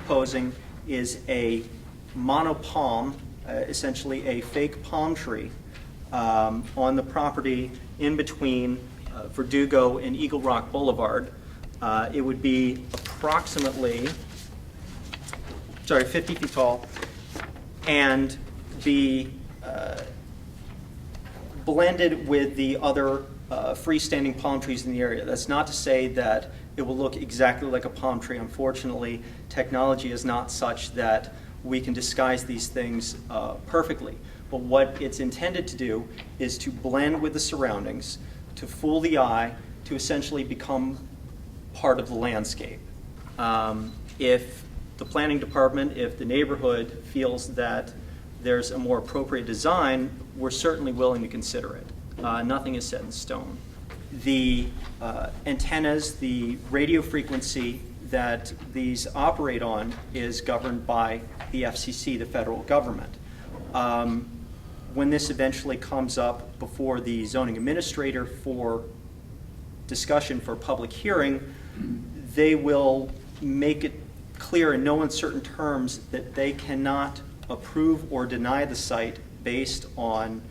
proposing is a monopalm, essentially a fake palm tree, on the property in between Verdugo and Eagle Rock Boulevard. It would be approximately, 50 feet tall, and be blended with the other freestanding palm trees in the area. That's not to say that it will look exactly like a palm tree. Unfortunately, technology is not such that we can disguise these things perfectly. But what it's intended to do is to blend with the surroundings, to fool the eye, to essentially become part of the landscape. If the planning department, if the neighborhood feels that there's a more appropriate design, we're certainly willing to consider it. Nothing is set in stone. The antennas, the radio frequency that these operate on is governed by the FCC, the federal government. When this eventually comes up before the zoning administrator for discussion for public hearing, they will make it clear in no uncertain terms that they cannot approve or deny the site based on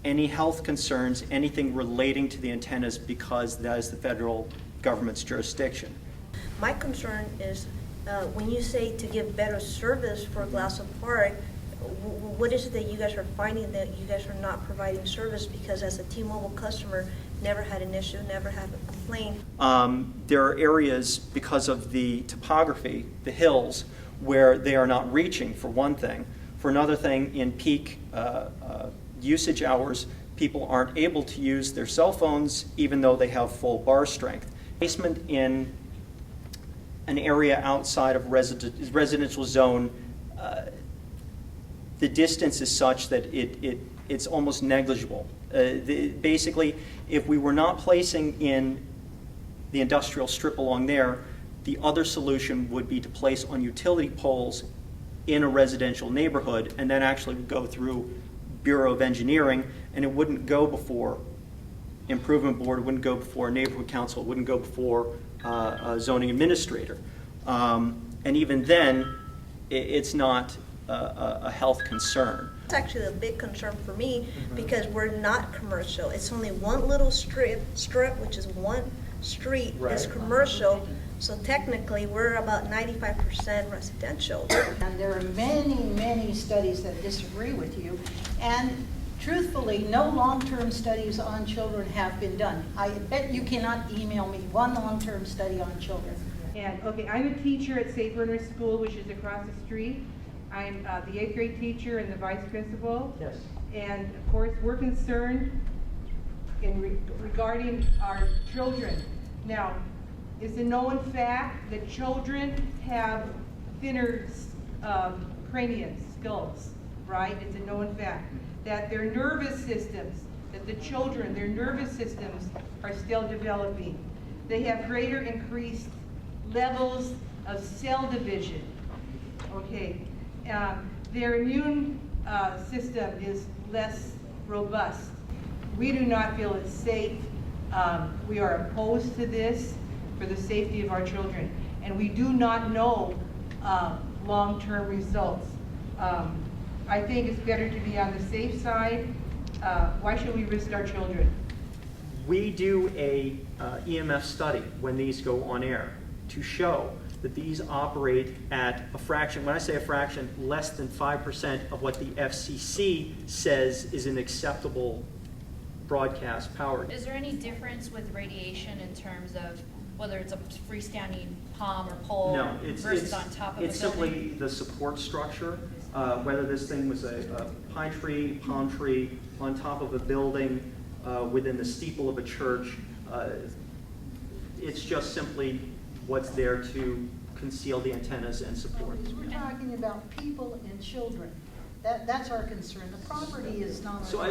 any health concerns, anything relating to the antennas, because that is the federal government's jurisdiction. My concern is when you say to give better service for Glassell Park, what is it that you guys are finding that you guys are not providing service? Because as a T-Mobile customer, never had an issue, never had a complaint. There are areas, because of the topography, the hills, where they are not reaching, for one thing. For another thing, in peak usage hours, people aren't able to use their cell phones even though they have full bar strength. Placement in an area outside of residential zone, the distance is such that it's almost negligible. Basically, if we were not placing in the industrial strip along there, the other solution would be to place on utility poles in a residential neighborhood, and then actually go through Bureau of Engineering, and it wouldn't go before Improvement Board, it wouldn't go before Neighborhood Council, it wouldn't go before a zoning administrator. And even then, it's not a health concern. It's actually a big concern for me because we're not commercial. It's only one little strip, which is one street, is commercial. So technically, we're about 95% residential. And there are many, many studies that disagree with you. And truthfully, no long-term studies on children have been done. I bet you cannot email me one long-term study on children. And okay, I'm a teacher at St. Bernard's School, which is across the street. I'm the 8th grade teacher and the vice principal. Yes. And of course, we're concerned regarding our children. Now, it's a known fact that children have thinner craniums, skulls, right? It's a known fact that their nervous systems, their nervous systems are still developing. They have greater increased levels of cell division, okay? Their immune system is less robust. We do not feel it's safe. We are opposed to this for the safety of our children. And we do not know long-term results. I think it's better to be on the safe side. Why should we risk our children? We do a EMF study when these go on air to show that these operate at a fraction, when I say a fraction, less than 5% of what the FCC says is an acceptable broadcast power. Is there any difference with radiation in terms of whether it's a freestanding palm or pole versus on top of a building? It's simply the support structure, whether this thing was a pine tree, palm tree, on top of a building, within the steeple of a church. It's just simply what's there to conceal the antennas and support. We're talking about people and children. That's our concern. The property is not. So I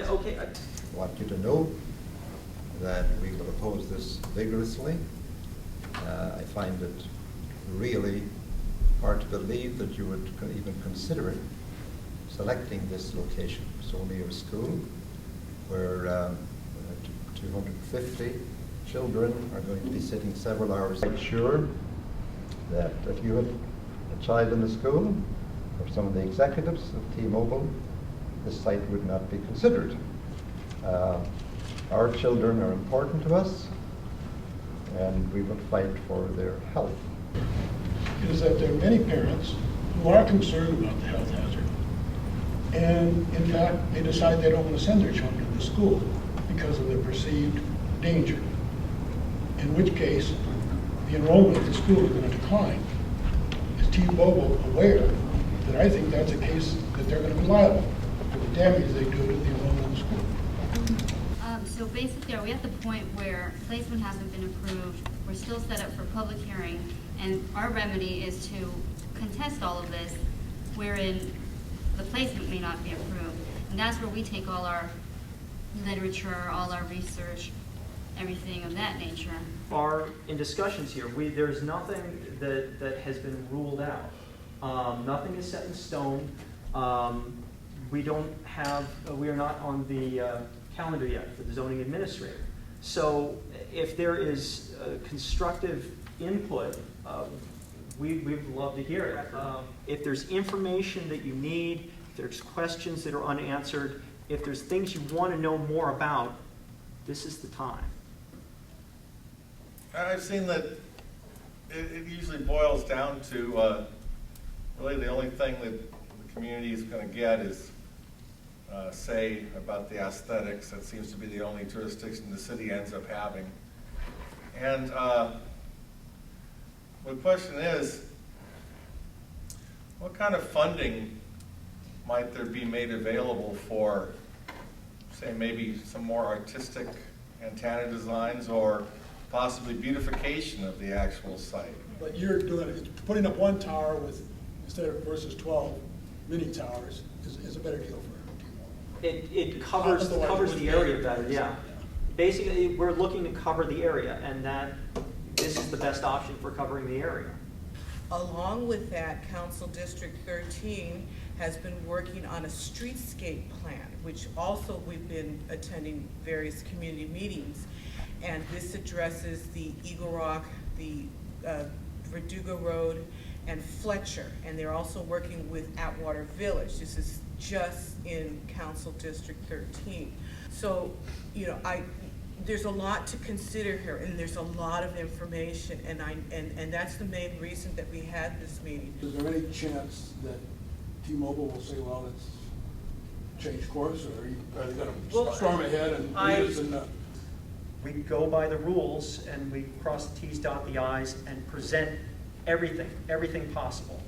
want you to know that we will oppose this vigorously. I find it really hard to believe that you would even consider selecting this location. So near a school where 250 children are going to be sitting several hours. Make sure that you a child in the school or some of the executives of T-Mobile, this site would not be considered. Our children are important to us, and we will fight for their health. Is that there are many parents who are concerned about the health hazard. And in fact, they decide they don't want to send their children to school because of the perceived danger. In which case, the enrollment at the school is going to decline. Is T-Mobile aware that I think that's a case that they're going to be liable for the damage they do to the enrollment in the school? So basically, are we at the point where placement hasn't been approved, we're still set up for public hearing, and our remedy is to contest all of this, wherein the placement may not be approved. And that's where we take all our literature, all our research, everything of that nature. Are in discussions here. There's nothing that has been ruled out. Nothing is set in stone. We are not on the calendar yet for the zoning administrator. So if there is constructive input, we'd love to hear it. If there's information that you need, if there's questions that are unanswered, if there's things you want to know more about, this is the time. I've seen that it usually boils down to really the only thing that the community is going to get is say about the aesthetics. That seems to be the only jurisdiction the city ends up having. And the question is, what kind of funding might there be made available for, say, maybe some more artistic antenna designs or possibly beautification of the actual site? But you're doing it, putting up one tower with, instead of versus 12 mini towers is a better deal for T-Mobile. It covers the area better, yeah. Basically, we're looking to cover the area, and this is the best option for covering the area. Along with that, Council District 13 has been working on a streetscape plan, which also we've been attending various community meetings. And this addresses the Eagle Rock, the Verdugo Road, and Fletcher. And they're also working with Atwater Village. This is just in Council District 13. So, you know, there's a lot to consider here, and there's a lot of information, and that's the main reason that we had this meeting. Is there any chance that T-Mobile will say, well, let's change course, or are they going to storm ahead and lead us in the... We go by the rules, and we cross the T's, dot the I's, and present everything possible.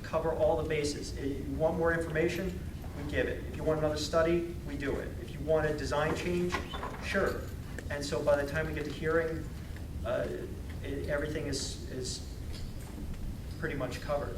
Cover all the bases. If you want more information, we give it. If you want another study, we do it. If you want a design change, sure. And so by the time we get to hearing, everything is pretty much covered.